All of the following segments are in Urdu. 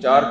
4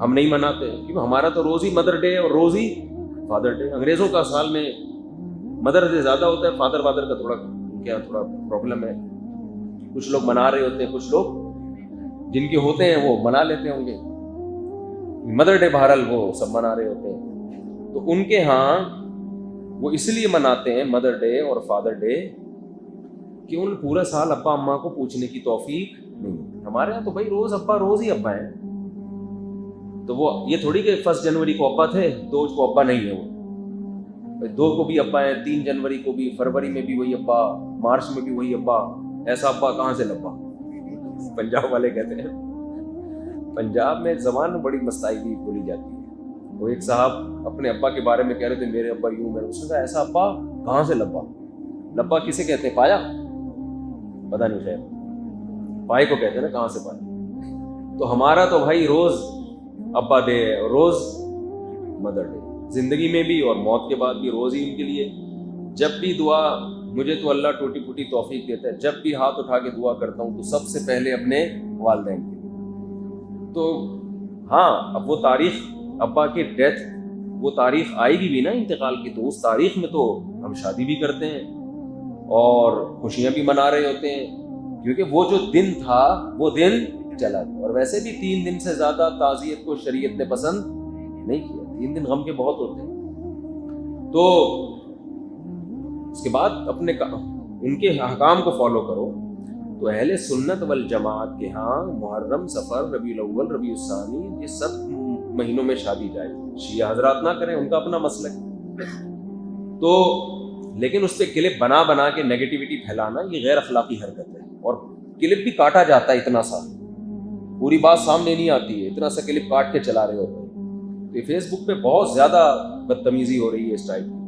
ہم نہیں مناتے کیونکہ ہمارا تو روز ہی مدر ڈے اور روز ہی فادر ڈے. انگریزوں کا سال میں مدر ڈے زیادہ ہوتا ہے, فادر کا تھوڑا پرابلم ہے. کچھ لوگ منا رہے ہوتے ہیں, کچھ لوگ جن کے ہوتے ہیں وہ منا لیتے ہوں گے. مدر ڈے بہرحال وہ سب منا رہے ہوتے ہیں. تو ان کے ہاں وہ اس لیے مناتے ہیں مدر ڈے اور فادر ڈے کہ ان پورا سال ابا اماں کو پوچھنے کی توفیق نہیں. ہمارے یہاں تو بھائی روز روز ہی ابا ہیں. تو وہ یہ تھوڑی کہ 1 جنوری کو ابا تھے, 2 کو ابا نہیں ہے. وہ 2 کو بھی ابا ہیں, 3 جنوری کو بھی, فروری میں بھی وہی ابا, مارچ میں بھی وہی ابا. ایسا ابا کہاں سے لبا؟ پنجاب والے کہتے ہیں. پنجاب میں زبان بڑی مستعدی بولی جاتی ہے. وہ ایک صاحب اپنے ابا کے بارے میں کہہ رہے تھے میرے ابا یوں, میں اس نے کہا ایسا ابا کہاں سے لبا؟ لبا کسے کہتے ہیں؟ پایا؟ پتہ نہیں, شاید پائے کو کہتے ہیں نا, کہاں سے پایا. تو ہمارا تو بھائی روز ابا ڈے ہے, روز مدر ڈے, زندگی میں بھی اور موت کے بعد بھی روز ہی ان کے لیے. جب بھی دعا, مجھے تو اللہ ٹوٹی پھوٹی توفیق دیتا ہے, جب بھی ہاتھ اٹھا کے دعا کرتا ہوں تو سب سے پہلے اپنے والدین کے. تو ہاں اب وہ تاریخ ابا کی ڈیتھ, وہ تاریخ آئے گی بھی نا انتقال کی, تو اس تاریخ میں تو ہم شادی بھی کرتے ہیں اور خوشیاں بھی منا رہے ہوتے ہیں, کیونکہ وہ جو دن تھا وہ دن چلا گیا. اور ویسے بھی 3 دن سے زیادہ تعزیت کو شریعت نے پسند نہیں کیا. 3 دن غم کے بہت ہوتے ہیں. تو اس کے بعد اپنے ان کے احکام کو فالو کرو. تو اہل سنت والجماعت کے ہاں محرم, صفر, ربیع الاول, ربیع الثانی, یہ سب مہینوں میں شادی جائز. شیعہ حضرات نہ کریں, ان کا اپنا مسلک. تو لیکن اس پہ کلپ بنا کے نیگیٹیوٹی پھیلانا یہ غیر اخلاقی حرکت ہے. اور کلپ بھی کاٹا جاتا ہے اتنا سا, پوری بات سامنے نہیں آتی ہے, اتنا سا کلپ کاٹ کے چلا رہے ہوتے ہیں. تو یہ فیس بک پہ بہت زیادہ بدتمیزی ہو رہی ہے اس ٹائپ کی.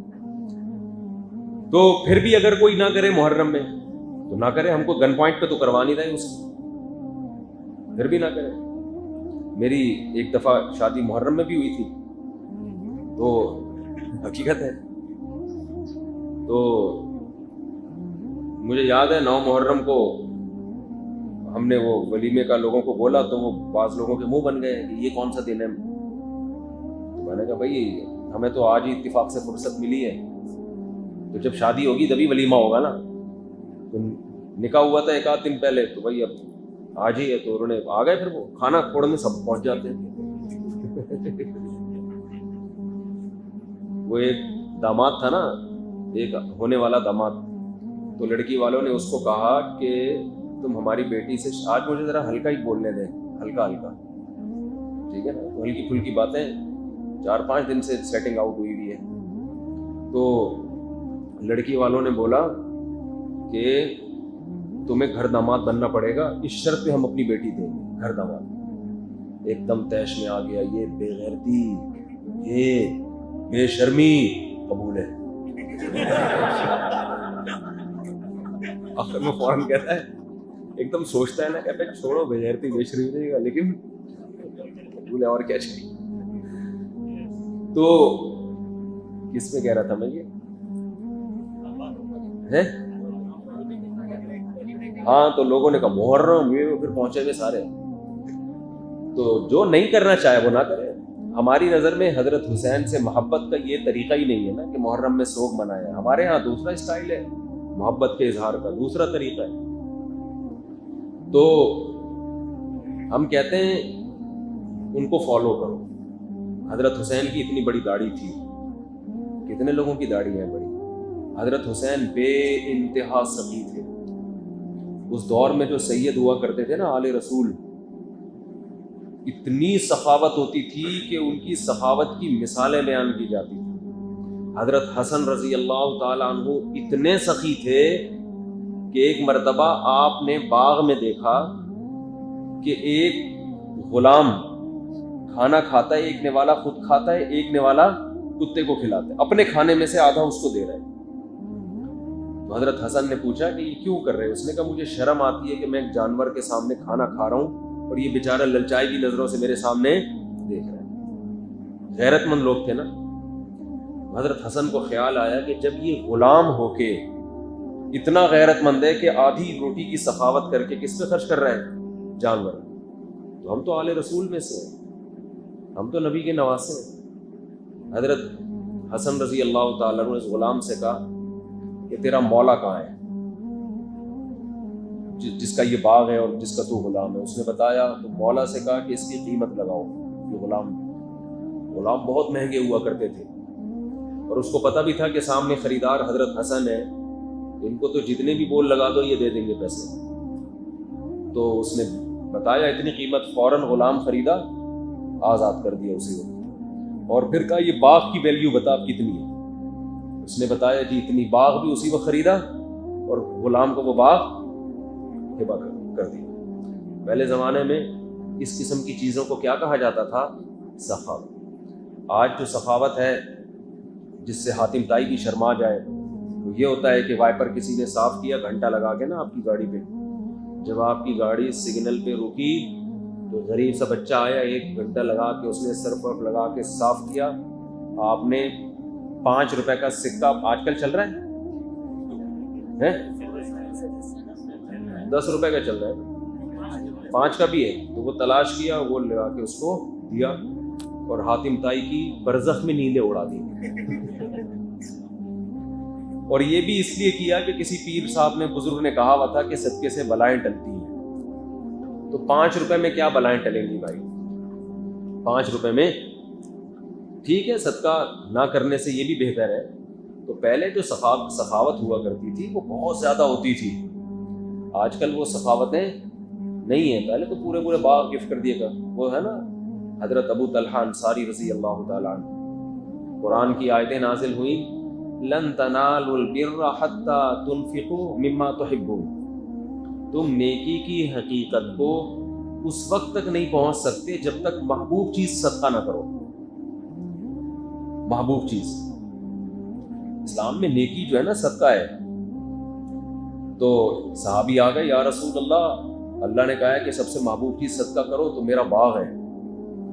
تو پھر بھی اگر کوئی نہ کرے محرم میں تو نہ کرے, ہم کو گن پوائنٹ پہ تو کروا نہیں رہے اس کو, پھر بھی نہ کرے. میری ایک دفعہ شادی محرم میں بھی ہوئی تھی, تو حقیقت ہے. تو مجھے یاد ہے 9 محرم کو ہم نے وہ ولیمے کا لوگوں کو بولا, تو وہ بعض لوگوں کے منہ بن گئے کہ یہ کون سا دن ہے. میں نے کہا بھائی ہمیں تو آج ہی اتفاق سے فرصت ملی ہے, تو جب شادی ہوگی تبھی ولیمہ ہوگا نا. تو نکاح ہوا تھا 1 آدھ دن پہلے, تو بھائی اب آج ہی ہے, تو انہوں نے آ گئے. پھر وہ کھانا کھوڑنے سب پہنچ جاتے ہیں. وہ ایک داماد تھا نا, ایک ہونے والا داماد, تو لڑکی والوں نے اس کو کہا کہ تم ہماری بیٹی سے, آج مجھے ذرا ہلکا ہی بولنے دیں, ہلکا, ٹھیک ہے نا, تو ہلکی پھلکی باتیں. 4-5 دن سے سیٹنگ آؤٹ ہوئی ہے. تو لڑکی والوں نے بولا کہ تمہیں گھر داماد بننا پڑے گا, اس شرط پہ ہم اپنی بیٹی دیں گے گھر داماد. ایک دم تیش میں آ گیا, یہ بے غیرتی, یہ بے شرمی قبول ہے. آخر میں فوراً کہتا ہے, ایک دم سوچتا ہے نا, کہتا ہے چھوڑو بے غیرتی بے شرمی دے گا, لیکن قبول ہے, اور کیا چاہیے. تو کس میں کہہ رہا تھا میں یہ ہے, ہاں تو لوگوں نے کہا محرم, یہ پھر پہنچے گئے سارے. تو جو نہیں کرنا چاہے وہ نہ کرے. ہماری نظر میں حضرت حسین سے محبت کا یہ طریقہ ہی نہیں ہے نا کہ محرم میں سوگ منائے. ہمارے ہاں دوسرا اسٹائل ہے محبت کے اظہار کا, دوسرا طریقہ ہے. تو ہم کہتے ہیں ان کو فالو کرو. حضرت حسین کی اتنی بڑی داڑھی تھی, کتنے لوگوں کی داڑھی ہے بڑی. حضرت حسین بے انتہا سخی تھے. اس دور میں جو سید ہوا کرتے تھے نا آل رسول, اتنی سخاوت ہوتی تھی کہ ان کی سخاوت کی مثالیں بیان کی جاتی تھی. حضرت حسن رضی اللہ تعالیٰ عنہ اتنے سخی تھے کہ ایک مرتبہ آپ نے باغ میں دیکھا کہ ایک غلام کھانا کھاتا ہے, ایک نوالا خود کھاتا ہے, ایک نوالا کتے کو کھلاتا ہے, اپنے کھانے میں سے آدھا اس کو دے رہا ہے. تو حضرت حسن نے پوچھا کہ یہ کیوں کر رہے ہیں؟ اس نے کہا مجھے شرم آتی ہے کہ میں ایک جانور کے سامنے کھانا کھا رہا ہوں اور یہ بیچارہ للچائی کی نظروں سے میرے سامنے دیکھ رہا ہے. غیرت مند لوگ تھے نا. حضرت حسن کو خیال آیا کہ جب یہ غلام ہو کے اتنا غیرت مند ہے کہ آدھی روٹی کی سخاوت کر کے کس پہ خرچ کر رہا ہے؟ جانور. تو ہم تو آل رسول میں سے, ہم تو نبی کے نواسے ہیں. حضرت حسن رضی اللہ تعالیٰ عنہ نے اس غلام سے کہا کہ تیرا مولا کہاں ہے، جس کا یہ باغ ہے اور جس کا تو غلام ہے. اس نے بتایا تو مولا سے کہا کہ اس کی قیمت لگاؤ. یہ غلام بہت مہنگے ہوا کرتے تھے اور اس کو پتہ بھی تھا کہ سامنے خریدار حضرت حسن ہے، ان کو تو جتنے بھی بول لگا دو یہ دے دیں گے پیسے. تو اس نے بتایا اتنی قیمت، فوراً غلام خریدا، آزاد کر دیا اسی وقت. اور پھر کہا یہ باغ کی ویلیو بتا کتنی ہے. اس نے بتایا جی اتنی. باغ بھی اسی وقت خریدا اور غلام کو وہ باغ ہبہ کر دیا. پہلے زمانے میں اس قسم کی چیزوں کو کیا کہا جاتا تھا؟ سخاوت. آج جو سخاوت ہے جس سے حاتم طائی کی شرما جائے وہ یہ ہوتا ہے کہ وائپر کسی نے صاف کیا گھنٹہ لگا کے نا آپ کی گاڑی پہ، جب آپ کی گاڑی سگنل پہ رکی تو غریب سا بچہ آیا 1 گھنٹہ لگا کے اس نے سرف ورف لگا کے صاف کیا. آپ نے 5 روپے کا سکہ آج کل چل رہا ہے 10 روپے کا چل رہا ہے، 5 کا بھی ہے. تو وہ تلاش کیا، وہ لگا کے اس کو دیا اور حاتم طائی کی برزخ میں نیندیں اڑا دی. اور یہ بھی اس لیے کیا کہ کسی پیر صاحب نے، بزرگ نے کہا ہوا تھا کہ صدقے سے بلائیں ٹلتی ہیں. تو 5 روپے میں کیا بلائیں ٹلیں گی بھائی؟ 5 روپے میں ٹھیک ہے، صدقہ نہ کرنے سے یہ بھی بہتر ہے. تو پہلے جو سخاوت ہوا کرتی تھی وہ بہت زیادہ ہوتی تھی. آج کل وہ سخاوتیں نہیں ہیں. پہلے تو پورے باغ گفٹ کر دیے گا. وہ ہے نا حضرت ابو طلحہ انصاری رضی اللہ تعالیٰ عنہ، قرآن کی آیتیں نازل ہوئیں لن تنالوا البر حتى تنفقوا مما تحبون. تم نیکی کی حقیقت کو اس وقت تک نہیں پہنچ سکتے جب تک محبوب چیز صدقہ نہ کرو. محبوب چیز اسلام میں نیکی جو ہے نا صدقہ ہے. تو صحابی آ گئے، یا رسول اللہ نے کہا ہے کہ سب سے محبوب چیز صدقہ کرو، تو میرا باغ ہے.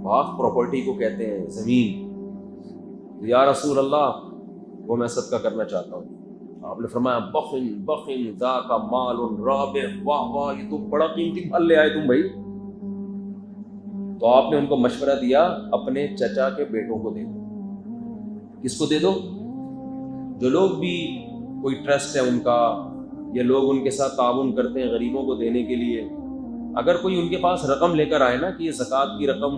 باغ پراپرٹی کو کہتے ہیں، زمین. یا رسول اللہ وہ میں صدقہ کرنا چاہتا ہوں. آپ نے فرمایا بخن ذاک مال رابح. واہ واہ، یہ تو بڑا قیمتی مال لے آئے تم بھائی. تو آپ نے ان کو مشورہ دیا اپنے چچا کے بیٹوں کو دے دو. کس کو دے دو؟ جو لوگ بھی کوئی ٹرسٹ ہے ان کا، یا لوگ ان کے ساتھ تعاون کرتے ہیں غریبوں کو دینے کے لیے، اگر کوئی ان کے پاس رقم لے کر آئے نا کہ یہ زکوٰۃ کی رقم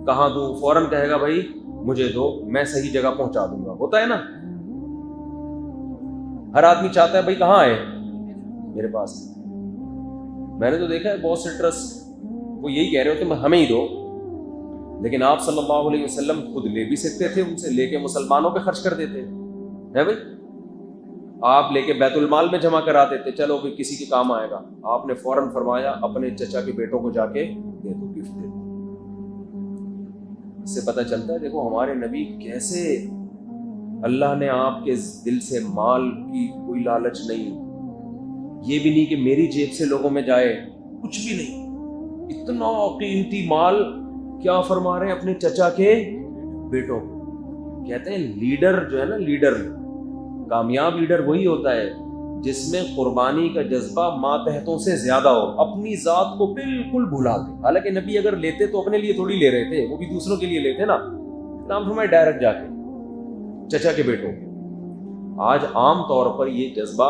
کہاں دوں، فوراً کہے گا بھائی مجھے دو، میں صحیح جگہ پہنچا دوں گا. ہوتا ہے نا، ہر آدمی چاہتا ہے بھائی کہاں آئے میرے پاس. میں نے تو دیکھا ہے بہت سے ٹرسٹ وہ یہی کہہ رہے ہوتے ہمیں ہی دو، لیکن آپ صلی اللہ علیہ وسلم خود لے بھی سکتے تھے، ان سے لے کے مسلمانوں پہ خرچ کر دیتے ہے بھائی. آپ لے کے بیت المال میں جمع کرا دیتے، چلو بھی کسی کے کام آئے گا. آپ نے فوراً فرمایا اپنے چچا کے بیٹوں کو جا کے دے دو، گفٹ دے دو. اس سے پتہ چلتا ہے دیکھو ہمارے نبی کیسے، اللہ نے آپ کے دل سے مال کی کوئی لالچ نہیں، یہ بھی نہیں کہ میری جیب سے لوگوں میں جائے، کچھ بھی نہیں. اتنا قیمتی مال کیا فرما رہے ہیں اپنے چچا کے بیٹوں کو. کہتے ہیں لیڈر جو ہے نا، لیڈر کامیاب لیڈر وہی ہوتا ہے جس میں قربانی کا جذبہ ماتحتوں سے زیادہ ہو، اپنی ذات کو بالکل بھلا دے. حالانکہ نبی اگر لیتے تو اپنے لیے تھوڑی لے رہے تھے، وہ بھی دوسروں کے لیے لیتے نا. نام فرمائے ڈائریکٹ جا کے چچا کے بیٹوں. آج عام طور پر یہ جذبہ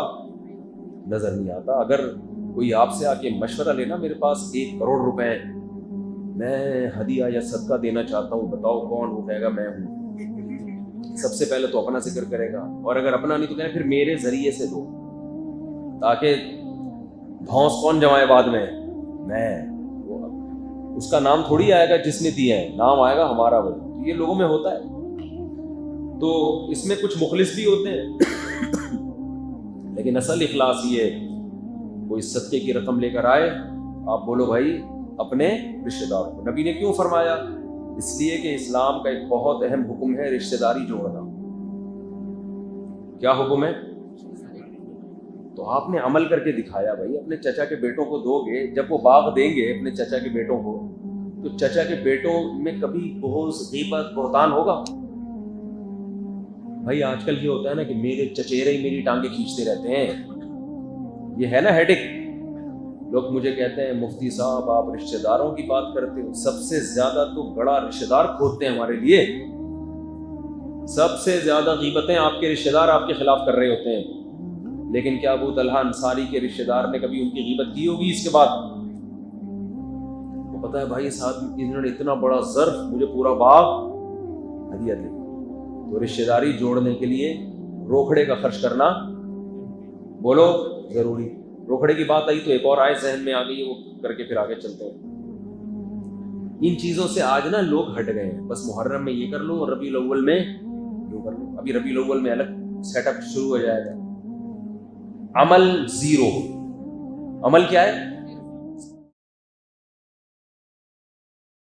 نظر نہیں آتا. اگر کوئی آپ سے آ کے مشورہ لینا میرے پاس 1 کروڑ روپے ہیں، میں ہدیہ یا صدقہ دینا چاہتا ہوں، بتاؤ کون؟ وہ کہے گا میں ہوں. سب سے پہلے تو اپنا ذکر کرے گا، اور اگر اپنا نہیں تو کہے پھر میرے ذریعے سے دو، تاکہ دھونس کون جمائے بعد میں؟ میں. اس کا نام تھوڑی آئے گا جس نے دیا ہے، نام آئے گا ہمارا. وہی یہ لوگوں میں ہوتا ہے. تو اس میں کچھ مخلص بھی ہوتے ہیں لیکن اصل اخلاص یہ ہے، کوئی صدقے کی رقم لے کر آئے، آپ بولو بھائی اپنے رشتہ دار کو. نبی نے کیوں فرمایا؟ اس لیے کہ اسلام کا ایک بہت اہم حکم ہے رشتہ داری جوڑنا. کیا حکم ہے؟ تو آپ نے عمل کر کے دکھایا بھائی. اپنے چچا کے بیٹوں کو دو گے، جب وہ باغ دیں گے اپنے چچا کے بیٹوں کو، تو چچا کے بیٹوں میں کبھی بغض، غیبت، بہتان ہوگا؟ بھائی آج کل یہ ہوتا ہے نا کہ میرے چچیرے ہی میری ٹانگیں کھینچتے رہتے ہیں. یہ ہے نا ہیڈک. لوگ مجھے کہتے ہیں مفتی صاحب آپ رشتہ داروں کی بات کرتے ہو، سب سے زیادہ تو بڑا رشتہ دار کھوتے ہیں ہمارے لیے، سب سے زیادہ غیبتیں آپ کے رشتہ دار آپ کے خلاف کر رہے ہوتے ہیں، لیکن کیا ابو طلحہ انصاری کے رشتہ دار نے کبھی ان کی غیبت کی ہوگی اس کے بعد؟ تو پتہ ہے بھائی اس آدمی انہوں نے اتنا بڑا ظرف مجھے پورا باغ ہدیہ دے، تو رشتہ داری جوڑنے کے لیے روکھڑے کا خرچ کرنا بولو ضروری۔ روکھڑے کی بات آئی تو ایک اور آئے ذہن میں آ گئی، وہ کر کے پھر آگے چلتے ہیں۔ ان چیزوں سے آج نا لوگ ہٹ گئے ہیں، بس محرم میں یہ کر لو اور ربیع الاول میں یہ کر لو۔ ابھی ربیع الاول میں الگ سیٹ اپ شروع ہو جائے گا۔ عمل زیرو، عمل کیا ہے؟